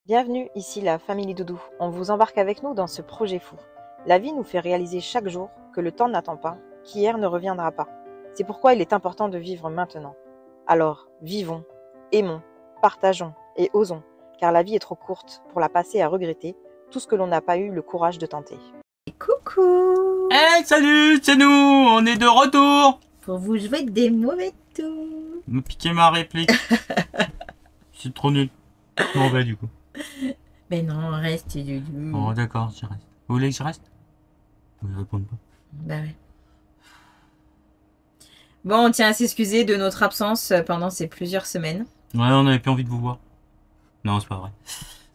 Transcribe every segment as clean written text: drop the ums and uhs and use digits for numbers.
Bienvenue, ici la Famille Doudou. On vous embarque avec nous dans ce projet fou. La vie nous fait réaliser chaque jour que le temps n'attend pas, qu'hier ne reviendra pas. C'est pourquoi il est important de vivre maintenant. Alors, vivons, aimons, partageons et osons, car la vie est trop courte pour la passer à regretter tout ce que l'on n'a pas eu le courage de tenter. Coucou! Hey, salut, c'est nous, on est de retour. Pour vous jouer des mauvais tours. Me piquer ma réplique. C'est trop nul. Je m'en vais du coup. Mais non, reste Doudou. Oh d'accord, je reste. Vous voulez que je reste? Vous ne répondez pas. Bah ouais. Bon, on tient à s'excuser de notre absence pendant ces plusieurs semaines. Ouais, on avait plus envie de vous voir. Non, c'est pas vrai.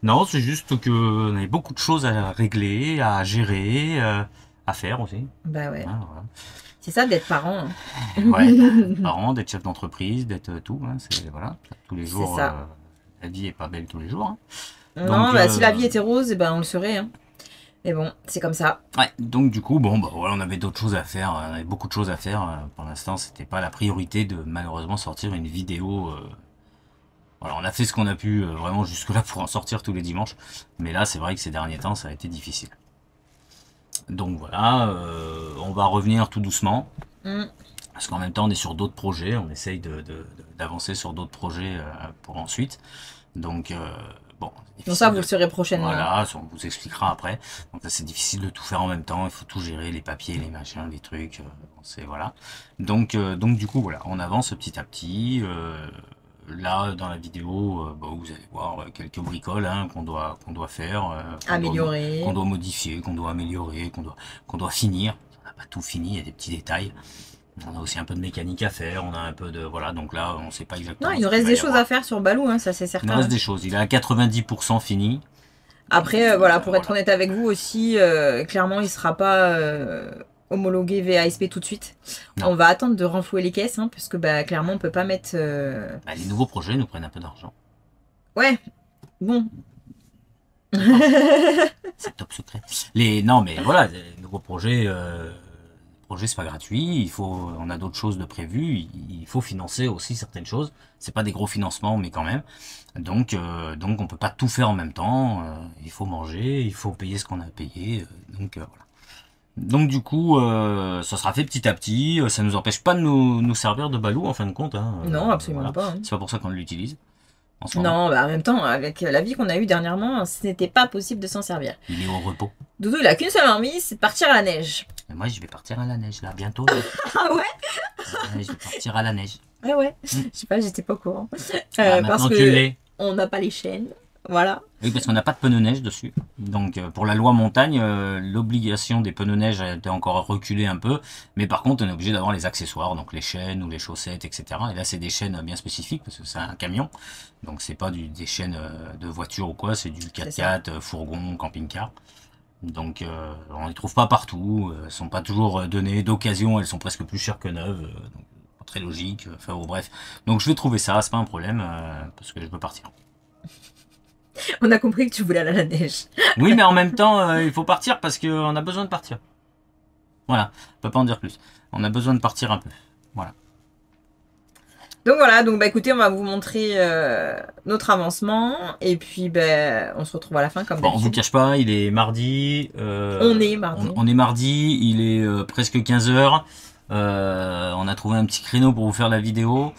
Non, c'est juste que on avait beaucoup de choses à régler, à gérer, à faire aussi. Bah ouais. Hein, voilà. C'est ça d'être parent. Ouais, parent, d'être chef d'entreprise, d'être tout. Hein, c'est voilà, tous les jours. C'est ça. La vie est pas belle tous les jours. Hein. Non, Donc, bah si la vie était rose, eh ben on le serait. Hein. Mais bon, c'est comme ça. Ouais, donc du coup, bon, bah voilà, on avait d'autres choses à faire, on avait beaucoup de choses à faire. Pour l'instant, c'était pas la priorité de malheureusement sortir une vidéo. Voilà, on a fait ce qu'on a pu vraiment jusque-là pour en sortir tous les dimanches. Mais là, c'est vrai que ces derniers temps, ça a été difficile. Donc voilà, on va revenir tout doucement. Parce qu'en même temps, on est sur d'autres projets, on essaye d'avancer sur d'autres projets pour ensuite. Donc, bon. Donc ça, vous le saurez prochainement. Voilà, on vous expliquera après. Donc là, c'est difficile de tout faire en même temps. Il faut tout gérer, les papiers, les machins, les trucs. C'est voilà. Donc du coup, voilà, on avance petit à petit. Là, dans la vidéo, bah, vous allez voir quelques bricoles hein, qu'on doit faire, Améliorer. qu'on doit modifier, qu'on doit améliorer, qu'on doit finir. On n'a pas tout fini, il y a des petits détails. On a aussi un peu de mécanique à faire, on a un peu de... Voilà, donc là, on ne sait pas exactement... Non, il nous reste des choses à faire sur Balou, hein, ça c'est certain. Il nous reste des choses, il est à 90% fini. Après, voilà, pour être honnête avec vous aussi, clairement, il ne sera pas homologué VASP tout de suite. Non. On va attendre de renflouer les caisses, hein, parce que bah, clairement, on ne peut pas mettre... Bah, les nouveaux projets nous prennent un peu d'argent. Ouais, bon. C'est top secret. Non, mais voilà, les nouveaux projets... c'est pas gratuit, on a d'autres choses de prévues, il faut financer aussi certaines choses. C'est pas des gros financements, mais quand même. Donc on peut pas tout faire en même temps. Il faut manger, il faut payer ce qu'on a payé. Donc voilà. Donc du coup, ça sera fait petit à petit. Ça nous empêche pas de nous servir de Balou en fin de compte. Hein. Non, absolument Voilà. pas. Hein. C'est pas pour ça qu'on l'utilise. Non, bah en même temps, avec la vie qu'on a eue dernièrement, ce n'était pas possible de s'en servir. Il est au repos. Doudou, il a qu'une seule envie, c'est de partir à la neige. Et moi, je vais partir à la neige là, bientôt. Là. Ah ouais? Ouais, je vais partir à la neige. Ah ouais. Je sais pas, j'étais pas au courant. Parce que on n'a pas les chaînes. Voilà. Oui, parce qu'on n'a pas de pneus neige dessus. Donc, pour la loi montagne, l'obligation des pneus neige a été encore reculée un peu. Mais par contre, on est obligé d'avoir les accessoires, donc les chaînes ou les chaussettes, etc. Et là, c'est des chaînes bien spécifiques parce que c'est un camion. Donc, c'est pas des chaînes de voiture ou quoi, c'est du 4x4, fourgon, camping-car. Donc, on les trouve pas partout. Elles sont pas toujours données d'occasion. Elles sont presque plus chères que neuves. Donc, pas très logique. Enfin, bon, bref. Donc, je vais trouver ça. C'est pas un problème parce que je veux partir. On a compris que tu voulais aller à la neige. Oui, mais en même temps, il faut partir parce qu'on a besoin de partir. Voilà, on peut pas en dire plus. On a besoin de partir un peu. Voilà. Donc voilà, donc bah écoutez, on va vous montrer notre avancement et puis bah, on se retrouve à la fin comme Bon, on d'habitude. vous cache pas, il est mardi. On est mardi. On est mardi, il est presque 15h. On a trouvé un petit créneau pour vous faire la vidéo.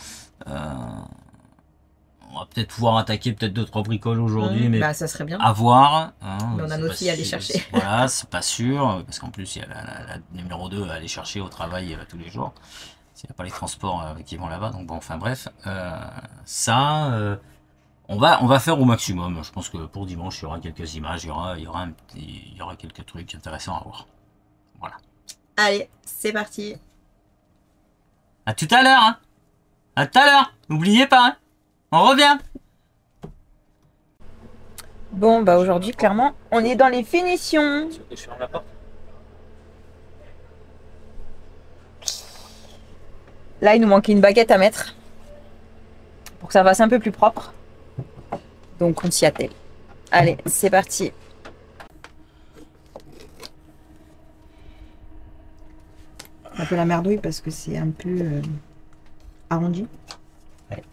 On va peut-être pouvoir attaquer peut-être 2-3 bricoles aujourd'hui, mais bah, ça serait bien. à voir. Hein, mais on a nos filles à aller chercher. Voilà, c'est pas sûr, parce qu'en plus il y a la numéro 2 à aller chercher au travail tous les jours. S'il n'y a pas les transports qui vont là-bas, donc bon, enfin bref, on va faire au maximum. Je pense que pour dimanche, il y aura quelques images, il y aura quelques trucs intéressants à voir. Voilà. Allez, c'est parti. À tout à l'heure, hein. À tout à l'heure. N'oubliez pas, hein. On revient. Bon, bah aujourd'hui, clairement, on est dans les finitions. Je ferme la porte. Là, il nous manquait une baguette à mettre pour que ça fasse un peu plus propre. Donc, on s'y attelle. Allez, c'est parti. Un peu la merdouille parce que c'est un peu arrondi. Ouais.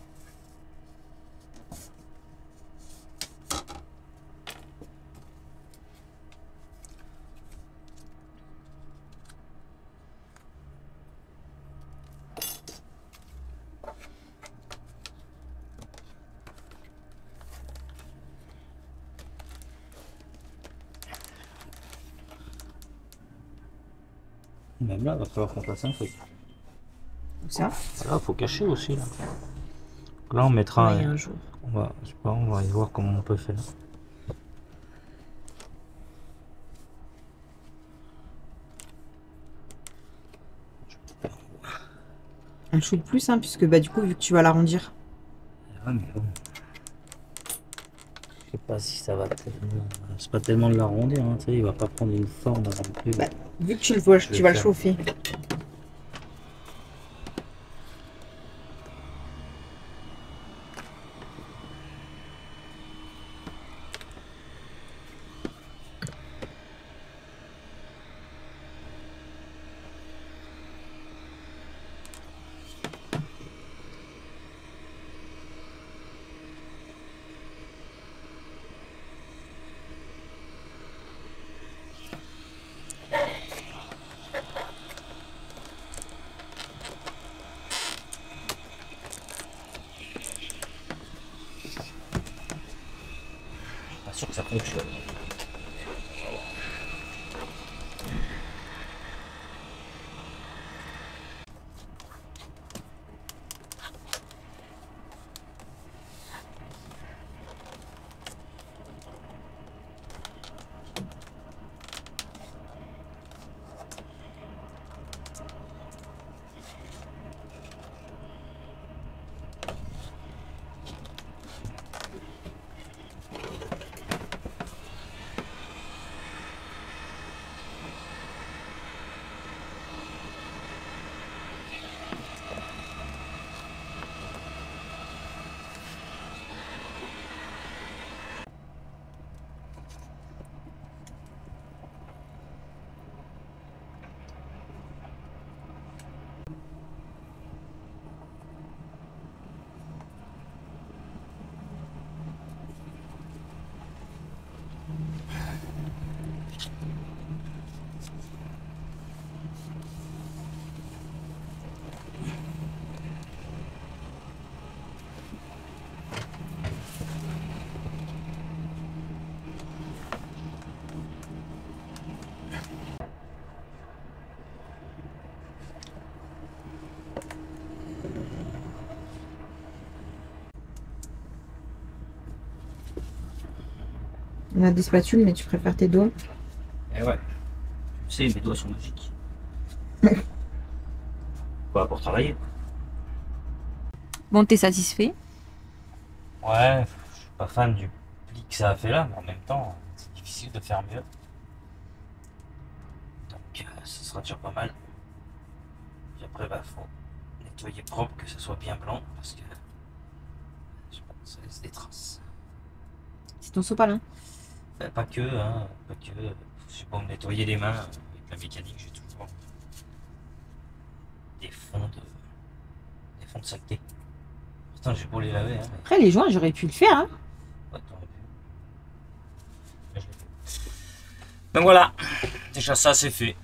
Même là, il va falloir qu'on fasse un truc. Ça, Là, faut cacher aussi. Là, là on mettra. un jour. Je sais pas, on va aller voir comment on peut faire. Un chou de plus, hein, puisque bah, du coup, vu que tu vas l'arrondir. Ouais, mais bon. Je sais pas si ça va tellement. C'est pas tellement de l'arrondir, hein, tu sais, il va pas prendre une forme non plus. Bah, vu que tu le vois, Je vais tu vas le faire. chauffer. Pas sûr que ça fonctionne. On a des spatules, mais tu préfères tes doigts. Eh ouais. Tu sais, mes doigts sont magiques. Quoi, pour travailler? Bon, t'es satisfait? Ouais, je suis pas fan du pli que ça a fait là, mais en même temps, c'est difficile de faire mieux. Donc, ce sera déjà pas mal. Puis après, bah, faut nettoyer propre, que ça soit bien blanc, parce que je sais pas, ça laisse des traces. C'est ton sopalin. Bah, pas que, hein, pas que. Je sais pas, me nettoyer les mains avec la mécanique, j'ai toujours des fonds de saleté. Pourtant, j'ai beau les laver, hein, Après, les joints, j'aurais pu le faire. Hein. mais ouais, t'aurais pu. Mais je l'ai fait. Donc voilà, déjà ça c'est fait.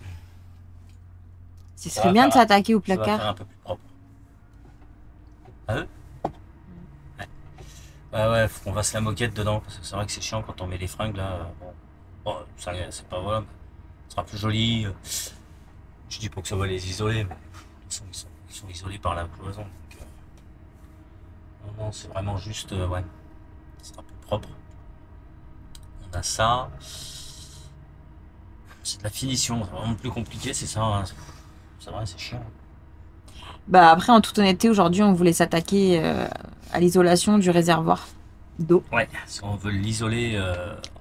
Ce Ça serait va bien de faire- s'attaquer au Ça va faire placard. un peu plus propre. Ah ouais? Ouais, ouais, faut qu'on fasse la moquette dedans, parce que c'est vrai que c'est chiant quand on met les fringues là. Bon, bon, ça c'est pas voilà, mais ça sera plus joli. Je dis pas que ça va les isoler, mais ils sont isolés par la cloison. Donc, non, non, c'est vraiment juste, ouais, ça sera plus propre. On a ça. C'est de la finition, c'est vraiment plus compliqué, c'est ça. Hein. C'est vrai, c'est chiant. Bah après, en toute honnêteté, aujourd'hui, on voulait s'attaquer à l'isolation du réservoir d'eau. Ouais, si on veut l'isoler,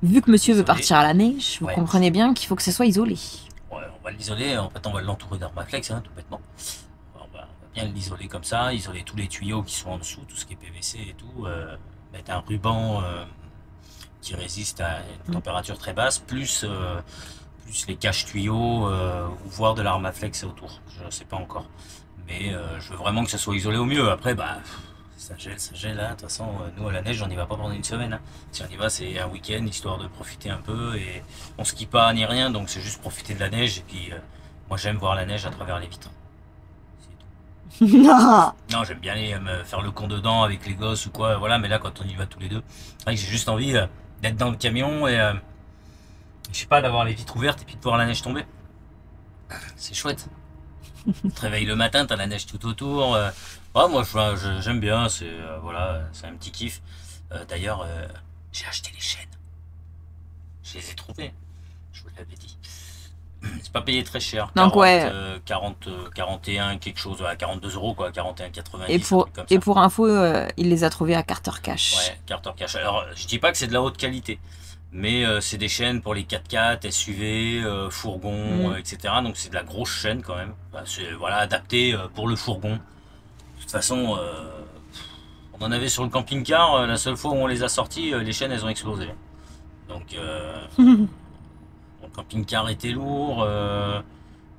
Vu que monsieur veut Isolé. partir à la neige, vous Ouais. comprenez bien qu'il faut que ce soit isolé. ouais, on va l'isoler, en fait on va l'entourer d'Armaflex, hein, tout bêtement. On va bien l'isoler comme ça, isoler tous les tuyaux qui sont en dessous, tout ce qui est PVC et tout, mettre un ruban qui résiste à une température très basse, plus les caches tuyaux, ou voir de l'Armaflex autour, je ne sais pas encore. Mais je veux vraiment que ça soit isolé au mieux. Après, bah, ça gèle, hein. De toute façon, nous à la neige, on n'y va pas pendant une semaine. Hein. Si on y va, c'est un week-end, histoire de profiter un peu. Et on skie pas ni rien, donc c'est juste profiter de la neige. Et puis, moi, j'aime voir la neige à travers les vitres. C'est tout. Non. Non, j'aime bien aller me faire le con dedans avec les gosses ou quoi. Voilà, mais là, quand on y va tous les deux, c'est vrai que j'ai juste envie d'être dans le camion et je sais pas, d'avoir les vitres ouvertes et puis de voir la neige tomber. C'est chouette. Tu te réveilles le matin, t'as la neige tout autour. Ouais, moi, j'aime bien. C'est voilà, c'est un petit kiff. D'ailleurs, j'ai acheté les chaînes. Je les ai trouvées. Je vous l'avais dit. C'est pas payé très cher. Donc, 40, ouais. 41 quelque chose, ouais, 42 euros quoi, 41,90. Et pour, un truc comme ça. et pour info, il les a trouvés à Carter Cash. Ouais, Carter Cash. Alors, je dis pas que c'est de la haute qualité, mais c'est des chaînes pour les 4x4, SUV, fourgon, etc. Donc c'est de la grosse chaîne quand même. Enfin, c'est voilà, adapté pour le fourgon. De toute façon, on en avait sur le camping-car. La seule fois où on les a sortis, les chaînes elles ont explosé. Donc le camping-car était lourd,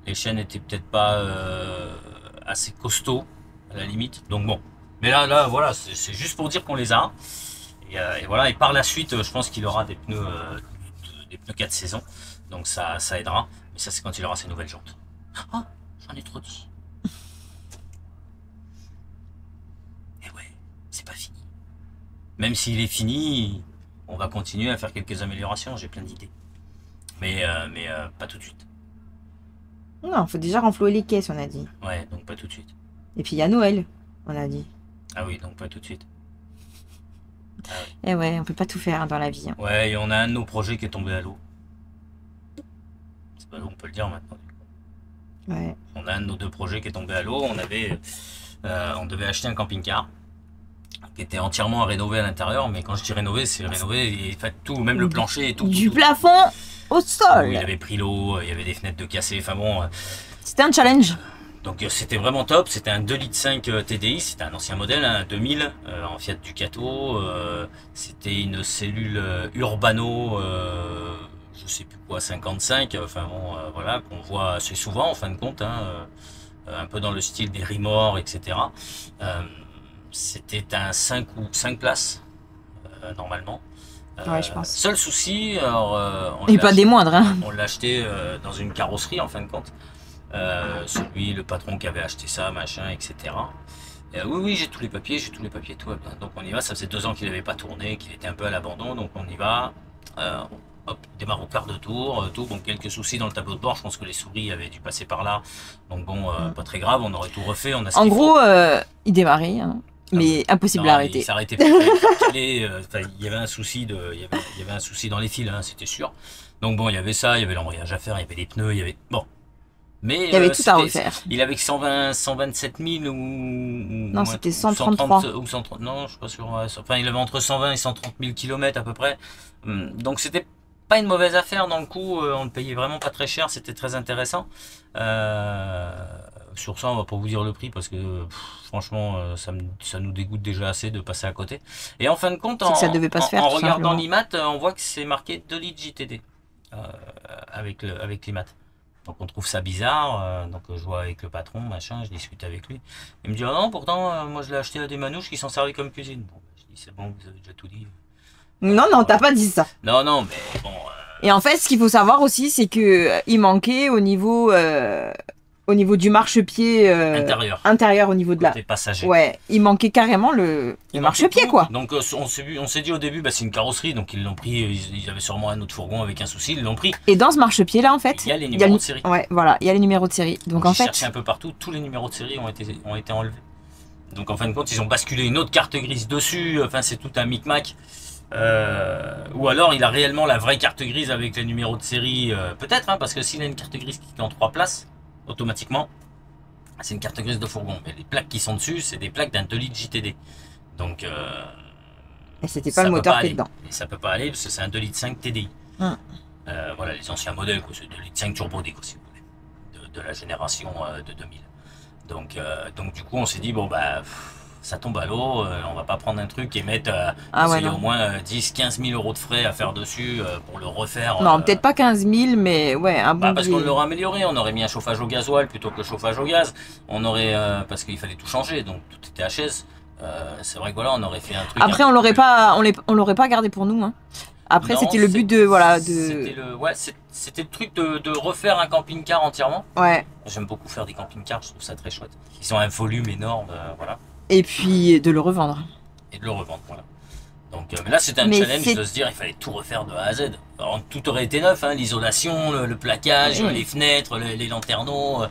les chaînes étaient peut-être pas assez costauds à la limite. Donc bon, mais là voilà, c'est juste pour dire qu'on les a. Et voilà, et par la suite, je pense qu'il aura des pneus 4 saisons, donc ça aidera. Mais ça, c'est quand il aura ses nouvelles jantes. Oh, j'en ai trop dit. Et ouais, c'est pas fini. Même s'il est fini, on va continuer à faire quelques améliorations. J'ai plein d'idées, mais pas tout de suite. Non, faut déjà renflouer les caisses, on a dit. Ouais, donc pas tout de suite. Et puis il y a Noël, on a dit. Ah oui, donc pas tout de suite. Et ouais, on peut pas tout faire dans la vie. Ouais, et on a un de nos projets qui est tombé à l'eau. C'est pas l'eau, on peut le dire maintenant. Ouais. On a un de nos 2 projets qui est tombé à l'eau. On devait acheter un camping-car qui était entièrement à rénover à l'intérieur. Mais quand je dis rénover, c'est rénover, il fait tout, même le plancher et tout. Du tout. plafond au sol. Il avait pris l'eau, il y avait des fenêtres de cassées. Enfin bon. C'était un challenge. Donc c'était vraiment top. C'était un 2,5 litres TDI. C'était un ancien modèle, un 2000 en Fiat Ducato. C'était une cellule Urbano. Je sais plus quoi, 55. Enfin bon, voilà, qu'on voit assez souvent en fin de compte. Un peu dans le style des Rimor, etc. C'était un 5 places, normalement. Ouais, je pense. Seul souci, alors, Et pas des moindres, hein. on l'a acheté dans une carrosserie en fin de compte. Le patron qui avait acheté ça, machin, etc. Oui, j'ai tous les papiers, tout va bien. Donc on y va, ça faisait 2 ans qu'il n'avait pas tourné, qu'il était un peu à l'abandon, donc on y va. Hop, démarre au quart de tour, tout. Bon, quelques soucis dans le tableau de bord, je pense que les souris avaient dû passer par là. Donc bon, pas très grave, on aurait tout refait. On a En gros, il démarrait, hein, mais impossible à arrêter. Il s'arrêtait pas. Il y avait un souci il y avait un souci dans les fils, hein, c'était sûr. Donc bon, il y avait ça, il y avait l'embrayage à faire, il y avait les pneus, il y avait bon. Mais il y avait tout à refaire. Il avait que 127 000 ou non, c'était 133. Ou 130, non, je suis pas sûr. Enfin, il avait entre 120 et 130 000 km à peu près. Donc c'était pas une mauvaise affaire dans le coup. On ne payait vraiment pas très cher. C'était très intéressant. Sur ça, on va pas vous dire le prix parce que franchement, ça nous dégoûte déjà assez de passer à côté. Et en fin de compte, ça devait pas se faire, en regardant l'IMAT, on voit que c'est marqué 2 litres JTD avec l'IMAT. Donc on trouve ça bizarre, donc je vois avec le patron, machin, je discute avec lui. Il me dit, ah non, pourtant, moi je l'ai acheté à des manouches qui s'en servaient comme cuisine. Bon, je dis, c'est bon, vous avez déjà tout dit. Non, t'as pas dit ça. Non, mais bon. Et en fait, ce qu'il faut savoir aussi, c'est que il manquait au niveau du marchepied intérieur au niveau de côté passager. Ouais, il manquait carrément le marchepied, quoi. Donc on s'est dit au début, c'est une carrosserie, donc ils l'ont pris, ils avaient sûrement un autre fourgon avec un souci, ils l'ont pris. Et dans ce marchepied là, en fait, il y a les numéros de série. Ouais, voilà, il y a les numéros de série. Donc en fait, cherché un peu partout, tous les numéros de série ont été enlevés. Donc en fin de compte, ils ont basculé une autre carte grise dessus. Enfin, c'est tout un micmac. Ou alors il a réellement la vraie carte grise avec les numéros de série, peut-être, parce que s'il a une carte grise qui est en 3 places, automatiquement, c'est une carte grise de fourgon. Mais les plaques qui sont dessus, c'est des plaques d'un 2 litres JTD. Donc, et c'était pas le moteur qui est dedans. Et ça peut pas aller parce que c'est un 2 litres 5 TDI. Voilà, les anciens modèles, c'est 2 litres 5 turbo D, si vous voulez, de la génération de 2000. Donc du coup, on s'est dit, bon, ça tombe à l'eau, on va pas prendre un truc et mettre au moins 10-15 000 euros de frais à faire dessus pour le refaire. Non, peut-être pas 15 000, mais ouais, un bon parce qu'on l'aurait amélioré, on aurait mis un chauffage au gasoil plutôt que le chauffage au gaz. On aurait, parce qu'il fallait tout changer, donc tout était HS. C'est vrai que voilà, on aurait fait un truc. Après, on l'aurait pas gardé pour nous, hein. Après, c'était le but de C'était le truc de refaire un camping-car entièrement. Ouais. J'aime beaucoup faire des camping-cars, je trouve ça très chouette. Ils ont un volume énorme, voilà. Et puis de le revendre. Et de le revendre, voilà. Donc, mais là, c'était un Mais challenge c'est- de se dire, il fallait tout refaire de A à Z. Alors, tout aurait été neuf, hein, l'isolation, le plaquage, Oui. les fenêtres, les lanterneaux,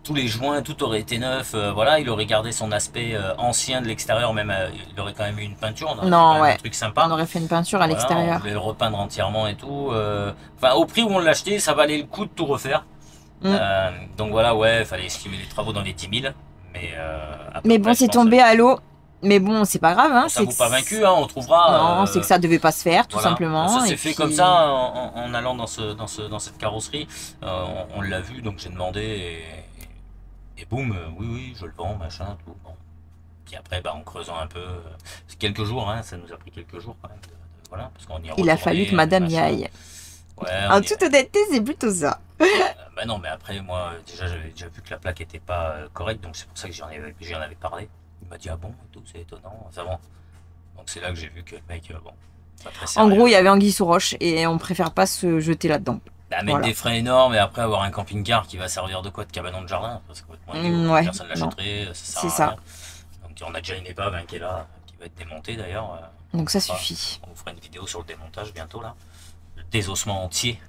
tous les joints, tout aurait été neuf. Voilà, il aurait gardé son aspect ancien de l'extérieur, même il aurait quand même eu une peinture, on aurait fait quand Non, même un ouais. truc On sympa. aurait fait une peinture à Voilà, on l'extérieur. voulait le repeindre entièrement et tout. Enfin, au prix où on l'a acheté, ça valait le coup de tout refaire. Mm. Donc voilà, ouais, il fallait estimer les travaux dans les 10 000. Mais à peu Mais près, bon, je c'est pense. tombé à l'eau. Mais bon, c'est pas grave, hein. On s'avoue pas vaincu, hein, on trouvera. Non, c'est que ça devait pas se faire, tout Voilà, simplement. ça Et s'est fait puis... comme ça en allant dans cette carrosserie. On l'a vu, donc j'ai demandé et boum, oui, oui, je le vends, machin, tout. Bon. Puis après, bah, en creusant un peu, c'est quelques jours, hein, ça nous a pris quelques jours quand même. Voilà, parce qu'on y est Il a retourné, fallu que madame y machin. aille. Ouais, En on y toute honnêteté, c'est plutôt ça. bah non, mais après, moi, déjà, j'avais déjà vu que la plaque était pas correcte, donc c'est pour ça que j'en avais parlé. Il m'a dit, ah bon, et tout, c'est étonnant. Enfin bon. Donc c'est là que j'ai vu que le mec, bon, pas très En sérieux. gros, il y avait anguille sous roche et on préfère pas se jeter là-dedans. Bah, mettre Voilà. des freins énormes et après avoir un camping-car qui va servir de quoi? De cabanon de jardin? Parce que Ouais, personne ne non. l'achèterait, ça sert C'est à ça. rien. Donc on a déjà une épave hein, qui est là, qui va être démontée d'ailleurs. Donc ça Enfin, suffit. on vous fera une vidéo sur le démontage bientôt là. Le désossement entier.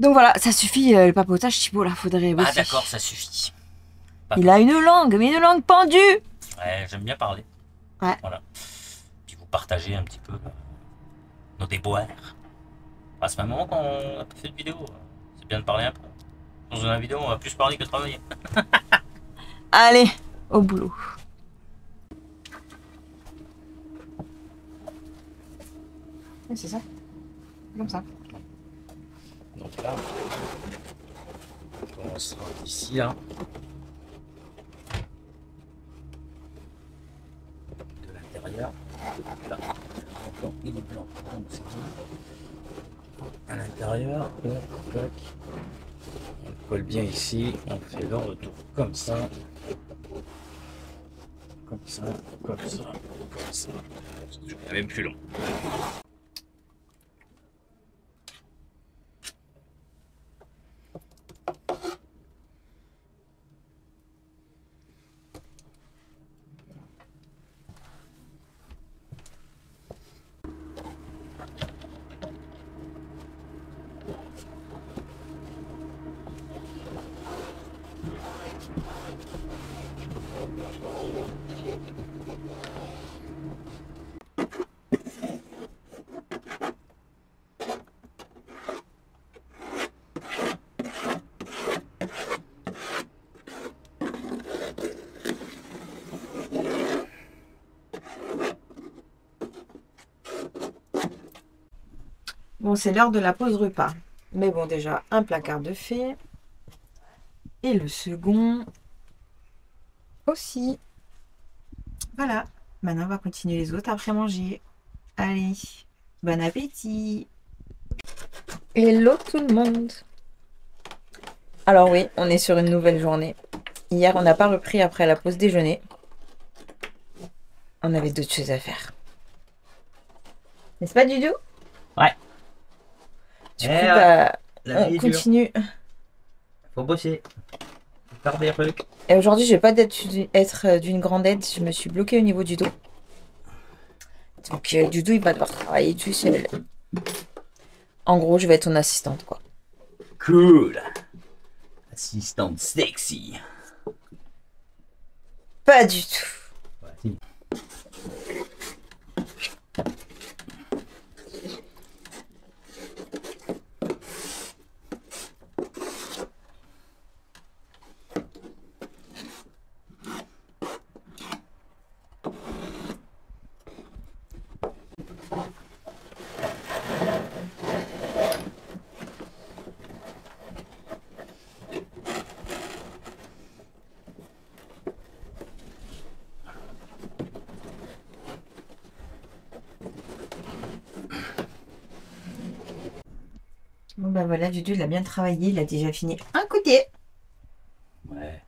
Donc voilà, ça suffit le papotage, Thibaut, là, faudrait bosser. Ah d'accord, ça suffit. Pas Il a une langue, mais une langue pendue. Ouais, j'aime bien parler. Ouais. Voilà. Puis vous partagez un petit peu nos déboires. Enfin, ça fait un moment qu'on n'a pas fait de vidéo. C'est bien de parler un peu. Dans une vidéo, on va plus parler que travailler. Allez, au boulot. C'est ça. Comme ça. Donc là, on commencera d'ici là. De l'intérieur. Là, encore il est blanc. Donc c'est bon. À l'intérieur, on le colle bien ici. On fait le retour comme ça. Comme ça, comme ça, comme ça. C'est même plus long. Bon, c'est l'heure de la pause repas. Mais bon, déjà, un placard de fait. Et le second aussi. Voilà. Maintenant, on va continuer les autres après manger. Allez, bon appétit. Hello tout le monde. Alors oui, on est sur une nouvelle journée. Hier, on n'a pas repris après la pause déjeuner. On avait d'autres choses à faire. N'est-ce pas, Dudu? Ouais. Du coup, bah, on continue. Faut bosser. Faut faire des trucs. Et aujourd'hui, je vais pas être d'une grande aide. Je me suis bloquée au niveau du dos. Donc, Dudu, il va devoir travailler tout seul. En gros, je vais être ton assistante, quoi. Cool. Assistante sexy. Pas du tout. Vas-y. Bon, bah voilà, Dudu, il a bien travaillé. Il a déjà fini un côté. Ouais.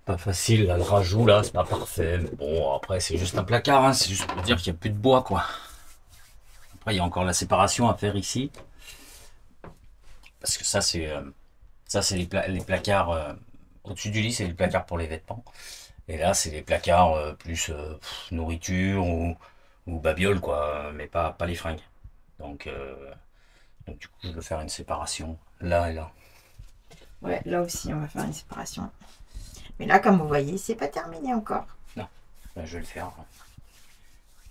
Pas facile, là, le rajout, là, c'est pas parfait. Mais bon, après, c'est juste un placard, hein, c'est juste pour dire qu'il n'y a plus de bois, quoi. Après, il y a encore la séparation à faire ici. Parce que ça, c'est les placards au-dessus du lit, c'est les placards pour les vêtements. Et là, c'est les placards plus nourriture ou ou babioles, quoi, mais pas les fringues. Donc, du coup, je veux faire une séparation là et là. Ouais, là aussi, on va faire une séparation. Mais là, comme vous voyez, c'est pas terminé encore. Non, là, je vais le faire.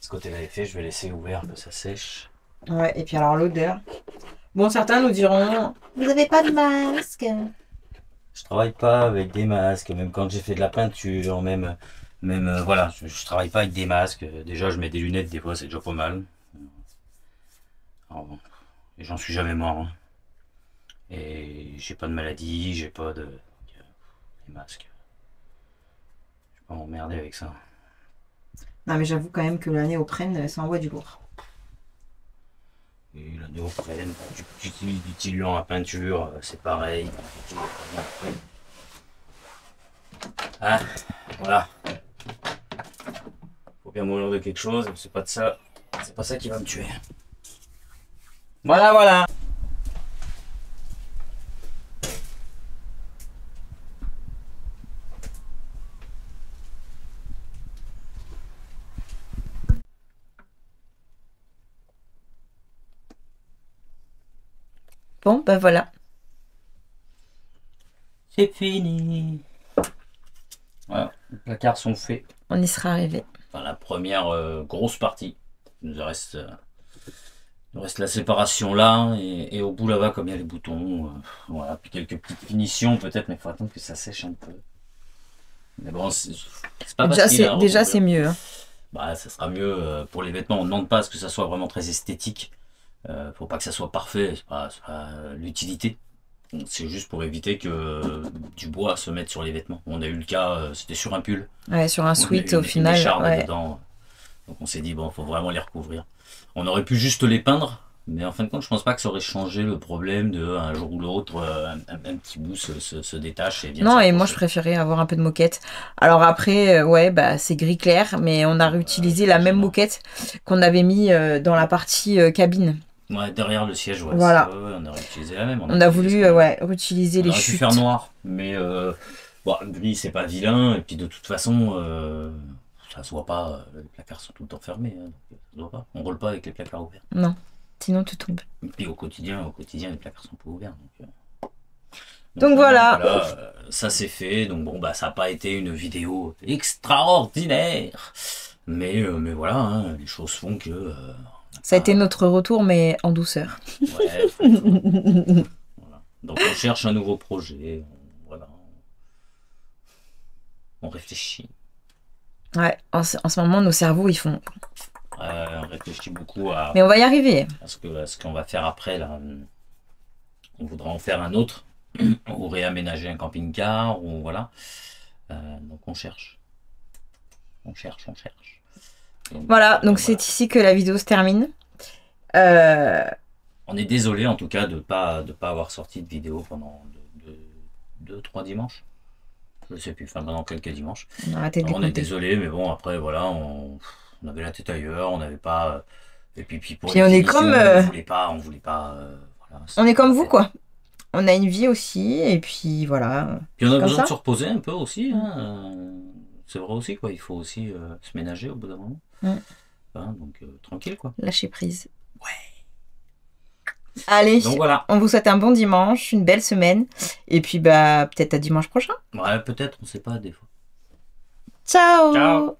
Ce côté-là est fait, je vais laisser ouvert que ça sèche. Ouais, et puis alors l'odeur. Bon, certains nous diront, vous n'avez pas de masque. Je travaille pas avec des masques, même quand j'ai fait de la peinture, voilà, je travaille pas avec des masques. Déjà, je mets des lunettes, des fois, c'est déjà pas mal. Alors, bon, et j'en suis jamais mort, hein. Et j'ai pas de maladie, j'ai pas de. Les masques. Je vais pas m'emmerder avec ça. Non, mais j'avoue quand même que la néoprène, ça envoie du lourd. Et la néoprène, j'utilise du diluant à peinture, c'est pareil. Ah, voilà. Faut bien mourir de quelque chose, c'est pas de ça. C'est pas ça qui va me tuer. Voilà, voilà. Bon, ben voilà. C'est fini. Voilà, les placards sont faits. On y sera arrivé. Enfin, la première grosse partie. Il nous reste la séparation là et au bout là-bas, comme il y a les boutons. Voilà, puis quelques petites finitions peut-être, mais il faut attendre que ça sèche un peu. Mais bon, c'est pas facile. Déjà c'est mieux. Hein. Bah, ça sera mieux pour les vêtements. On ne demande pas à ce que ça soit vraiment très esthétique. Faut pas que ça soit parfait. C'est pas l'utilité. C'est juste pour éviter que du bois se mette sur les vêtements. On a eu le cas, c'était sur un pull. Ouais, sur un sweat au Une final. écharde Ouais. dedans. Donc on s'est dit, bon, faut vraiment les recouvrir. On aurait pu juste les peindre, mais en fin de compte, je pense pas que ça aurait changé le problème de un jour ou l'autre, un petit bout se détache et vient Non, et moi je s'accrocher. préférais avoir un peu de moquette. Alors après, ouais, bah c'est gris clair, mais on a réutilisé la même gênant. moquette qu'on avait mis dans la partie cabine. Ouais, derrière le siège, ouais. Voilà. Ouais, on aurait utilisé la même. On a voulu réutiliser On les aurait pu chutes. faire noir, mais bon, lui, c'est pas vilain, et puis de toute façon, ça se voit pas, les placards sont tout le temps fermés, hein, donc ça se voit pas. On roule pas avec les placards ouverts. Non, sinon tu tombes. Et puis au quotidien, les placards sont pas ouverts. Donc voilà. Ça c'est fait, donc bon, bah ça n'a pas été une vidéo extraordinaire, mais voilà, hein, les choses font que. Ça a été notre retour, mais en douceur. Ouais, voilà. Donc on cherche un nouveau projet, voilà. On réfléchit. Ouais, en ce moment, nos cerveaux, ils font. On réfléchit beaucoup à Mais on va y arriver. ce qu'on va faire après là. On voudra en faire un autre, ou réaménager un camping-car, ou voilà. Donc on cherche. On cherche. Voilà, donc c'est ici que la vidéo se termine. On est désolé en tout cas de pas avoir sorti de vidéo pendant 2-3 dimanches. Je sais plus, enfin pendant quelques dimanches. On a arrêté de les On est compter. désolé, mais bon après voilà, on avait la tête ailleurs, on n'avait pas. Et puis pour Puis les on est finitions, comme, on voulait pas. Voilà, On est comme vous, quoi. On a une vie aussi, et puis voilà. Puis on a Comme besoin ça. de se reposer un peu aussi, hein. C'est vrai aussi quoi, il faut aussi se ménager au bout d'un moment. Hein, donc tranquille quoi. Lâcher prise. Ouais. Allez, Donc voilà. on vous souhaite un bon dimanche, une belle semaine, et puis bah peut-être à dimanche prochain. Ouais, peut-être, on sait pas des fois. Ciao. Ciao.